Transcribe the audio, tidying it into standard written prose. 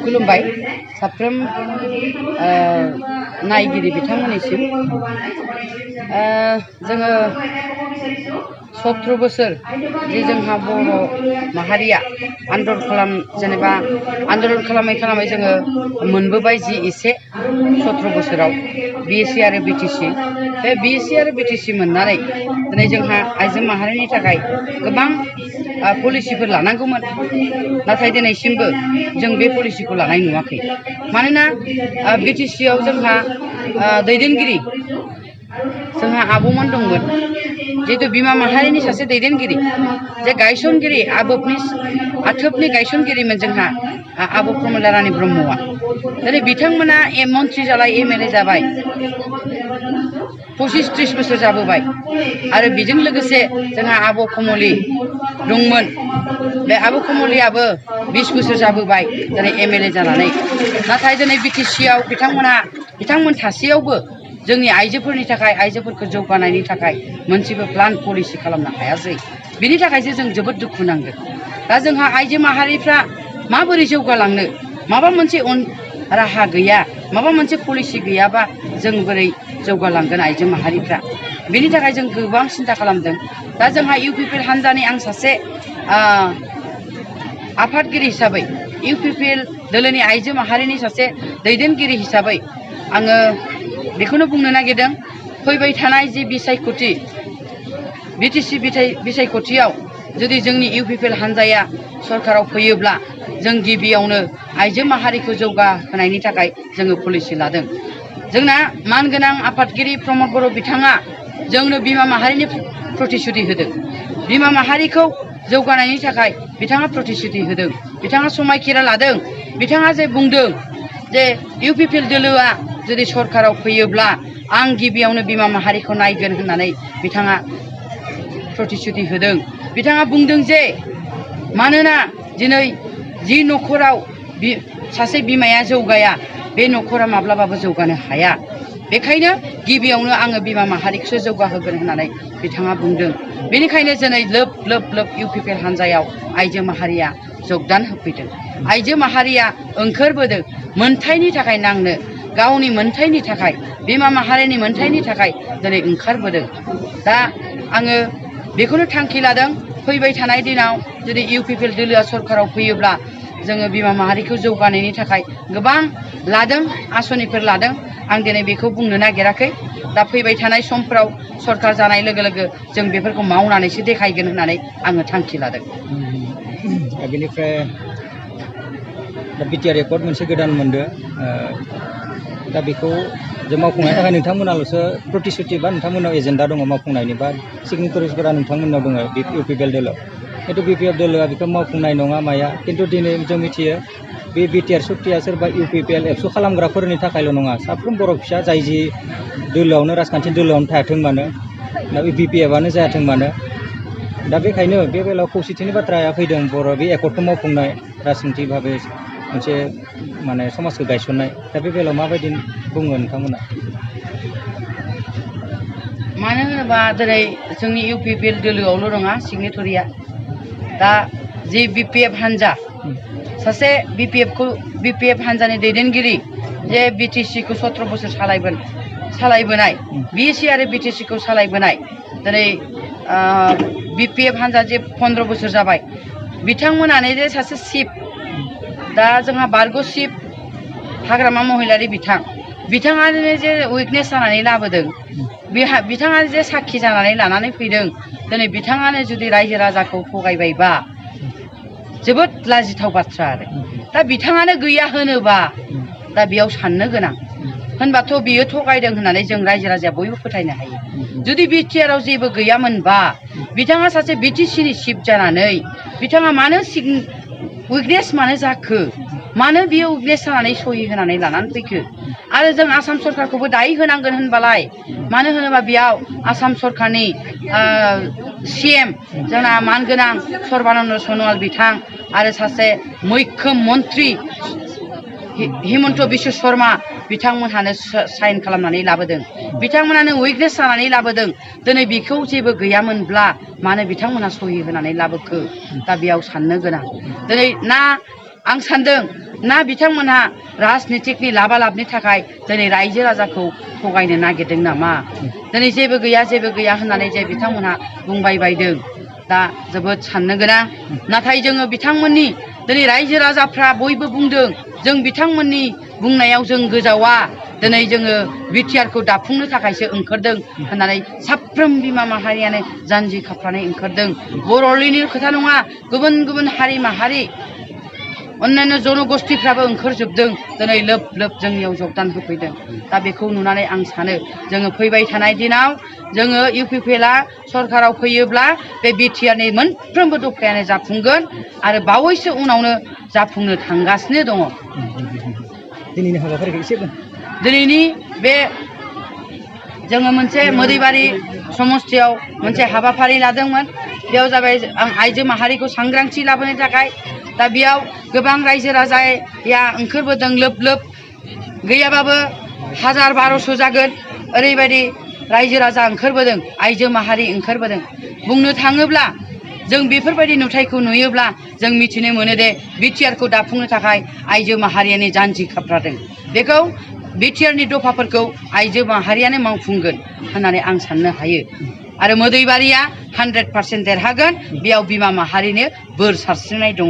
खुलुमबाय साफ्रोम नायगिरि बिथांमोननिसिम जोङो 17 बोसोर जे जोंहा बर' माहारिया जेनेबा आन्दलन खालामै जोङो मोनबोबाय जि एसे 17 बोसोराव BSc आरो BTC बे BSc आरो BTC मोननानै दिनै जोंहा आइजो माहारिनि थाखाय गोबां पलिसिफोर लानांगौमोन नाथाय दिनैसिमबो जों बे पलिसिखौ लानाय नुवाखै मानोना BTC आव जोंहा दैदेनगिरि जोंहा आब'मोन दंमोन जिहेतु बिमा माहारिनि सासे दैदेनगिरि जे गायसनगिरि आथोबनि गायसनगिरिमोन जोंहा आब' प्रमिला रानी ब्रह्मआ दिनै बिथांमोना मन्त्रि जाबाय MLA जाबाय 25-30 बोसोर जाबोबाय आरो बेजों लोगोसे जोंहा आब' कमलि दंमोन बे आब' कमलियाबो 20 बोसोर जाबोबाय दिनै MLA जानानै नाथाय दिनै BTC आव बिथांमोन थासेयावबो जोंनि आइजोफोरनि थाखाय आइजोफोरखौ जौगानायनि थाखाय मोनसेबो प्लान पलिसि खालामनो हायासै बिनि थाखायसो जों जोबोद दुखु नांदों दा जोंहा आइजो माहारिफ्रा माबोरै जौगालांनो माबा मोनसे राहा गैया माबा मोनसे पलिसि गैयाबा जों बोरै जौगालांगोन आइजो माहारिफ्रा बेनि थाखाय जों गोबां सिन्था खालामदों दा जोंहा UPPL हान्जानि आं सासे आफादगिरि हिसाबै UPPL दोलोनि आइजो माहारिनि सासे दैदेनगिरि हिसाबै आङो बेखौनो बुंनो नागिरदों फैबाय थानाय जि बिसायख'थि BTC बिसायख'थियाव जुदि जोंनि UPPL हान्जाया सरकाराव फैयोब्ला जों गिबियावनो आइजो माहारिखौ जौगाहोनायनि थाखाय जोङो पलिसि लादों जोंना मानगोनां आफादगिरि प्रमद बर' बिथाङा जोंनो बिमा माहारिनि प्रतिश्रुति होदों बिमा माहारिखौ जौगानायनि थाखाय बिथाङा प्रतिश्रुति होदों बिथाङा समायखिरा लादों बिथाङा जे बुंदों जे UPPL दोलोआ जुदि सरकाराव फैयोब्ला आं गिबियावनो बिमा माहारिखौ नायगोन होननानै बिथाङा प्रतिश्रुति होदों बिथाङा बुंदों जे मानोना दिनै जि न'खराव सासे बिमाया जौगाया बे न'खरा माब्लाबाबो जौगानो हाया बेखायनो गिबियावनो आङो बिमा माहारिखौसो जौगाहोगोन होननानै बिथाङा बुंदों बेनिखायनो दिनै लोब UPPL हान्जायाव आइजो माहारिया जगदान होफैदों आइजो माहारिया ओंखारबोदों मोनथायनि थाखाय नांनो गावनि मोनथायनि थाखाय बिमा माहारिनि मोनथायनि थाखाय दिनै ओंखारबोदों दा आङो बेखौनो थांखि लादों फैबाय थानाय दिनाव जुदि UPPL दोलोआ सरकाराव फैयोब्ला जोङो बिमा माहारिखौ जौगानायनि थाखाय गोबां लादों आसनिफोर लादों आं दिनै बेखौ बुंनो नागिराखै दा फैबाय थानाय समफ्राव सरकार जानाय लोगो लोगो जों बेफोरखौ मावनानैसो देखायगोन होननानै आङो थांखि लादों बेनिफ्राय दा BTR एकर्ड मोनसे गोदान मोनदों दा बेखौ जों मावफुंनायनि थाखाय नोंथांमोनाल'सो प्रतिश्रुति बा नोंथांमोनाव एजेन्डा दङ मावफुंनायनि बा सिगनेटारिसफोरा नोंथांमोनाव दङ UPPL दोलोआव खिन्थु BPF दोलोआ बेखौ मावफुंनाय नङा माया खिन्थु दिनै जों मिथियो बे BTR सुक्तिया सोरबा UPPL एबसु खालामग्राफोरनि थाखायल' नङा साफ्रोम बर' फिसा जाय जि दोलोआवनो राजखान्थि दोलोआवनो थायाथों मानो दा BPF-आनो जायाथों मानो दा बेखायनो बे बेलायाव खौसेथिनि बाथ्राया फैदों बर' बे एकर्डखौ मावफुंनाय राजखान्थि भाबै मोनसे माने समाजखौ गायसननाय दा बे बेलायाव माबायदि बुङो नोंथांमोना मानो होनोबा दिनै जोंनि UPPL दोलोआवल' नङा सिगनेटरिया दा जि BPF हान्जा सासे BPF हान्जानि दैदेनगिरि जे BTC-खौ 17 बोसोर सालायबोनाय BSc आरो BTC-खौ सालायबोनाय दिनै BPF हान्जा जे 15 बोसोर जाबाय बिथांमोनानो जे सासे चिफ दा जोंहा बारग' चिफ हाग्रामा महिलारि बिथाङानो जे उइकनेस जानानै लाबोदों बिथाङा जे साखि जानानै लानानै फैदों दिनै बिथाङानो जुदि रायजो राजाखौ थगायबायबा जोबोद लाजिथाव बाथ्रा आरो दा बिथाङानो गैया होनोबा दा बेयाव साननो गोनां होनबाथ' बियो थगायदों होननानै जों रायजो राजाया बयबो फोथायनो हायो जुदि BTR-आव जेबो गैयामोनबा बिथाङा सासे BTC-नि चिफ जानानै बिथाङा मानो उइकनेस मानो जाखो मानो बियो उइकनेस जानानै सहि होनानै लानानै फैखो आरो जों आसाम सरकारखौबो दाय होनांगोन होनबालाय मानो होनोबा बेयाव आसाम सरकारनि CM जोंना मानगोनां सर्बानन्द सन'वाल बिथां आरो सासे मैखोम मन्त्रि हिमन्त बिश्व शर्मा बिथांमोनहानो साइन खालामनानै लाबोदों बिथांमोनानो उइकनेस जानानै लाबोदों दिनै बेखौ जेबो गैयामोनब्ला मानो बिथांमोना सहि होनानै लाबोखो दा बेयाव साननो गोनां दिनै ना आं सानदों ना बिथांमोनहा राजनितिकनि लाबालाबनि थाखाय दिनै रायजो राजाखौ थगायनो नागिरदों नामा दिनै जेबो गैया होननानै जे बिथांमोनहा बुंबाय बायदों दा जोबोद साननो गोनां नाथाय जोङो बिथांमोननि दिनै रायजो राजाफ्रा बयबो बुंदों जों बिथांमोननि बुंनायाव जों गोजावा दिनै जोङो बिटिआरखौ दाफुंनो थाखायसो ओंखारदों होननानै साफ्रोम बिमा माहारियानो जानजि खाफ्रानाय ओंखारदों बर'निल' खोथा नङा गुबुन गुबुन हारि माहारि अन्यान्य जनगोष्ठीफ्राबो ओंखारजोबदों दिनै लोब लोब जोंनियाव जगदान होफैदों दा बेखौ नुनानै आं सानो जोङो फैबाय थानाय दिनाव जोङो इउपिपिएलआ सरकाराव फैयोब्ला बे बिटिआरनि मोनफ्रोमबो दफायानो जाफुंगोन आरो बावैसो उनावनो जाफुंनो थांगासिनो दङ दिनैनि हाबाफारिखौ एसे बुं दिनैनि बे जोङो मोनसे मोदैबारि समस्थियाव मोनसे हाबाफारि लादोंमोन बेयाव जाबाय आं आइजो माहारिखौ सांग्रांथि लाबोनो थाखाय दा बेयाव गोबां रायजो राजाया ओंखारबोदों लोब लोब गैयाबाबो 1000-1200 जागोन ओरैबायदि रायजो राजा ओंखारबोदों आइजो माहारि ओंखारबोदों बुंनो थाङोब्ला जों बेफोरबायदि नुथायखौ नुयोब्ला जों मिथिनो मोनो दे बिटिआरखौ दाफुंनो थाखाय आइजो माहारियानो जानजि खाफ्रादों बेखौ बिटिआरनि दफाफोरखौ आइजो माहारियानो मावफुंगोन होननानै आं साननो हायो आरो मोदैबारिया 100% देरहागोन बेयाव बिमा माहारिनो बोर सारस्रिनाय दङ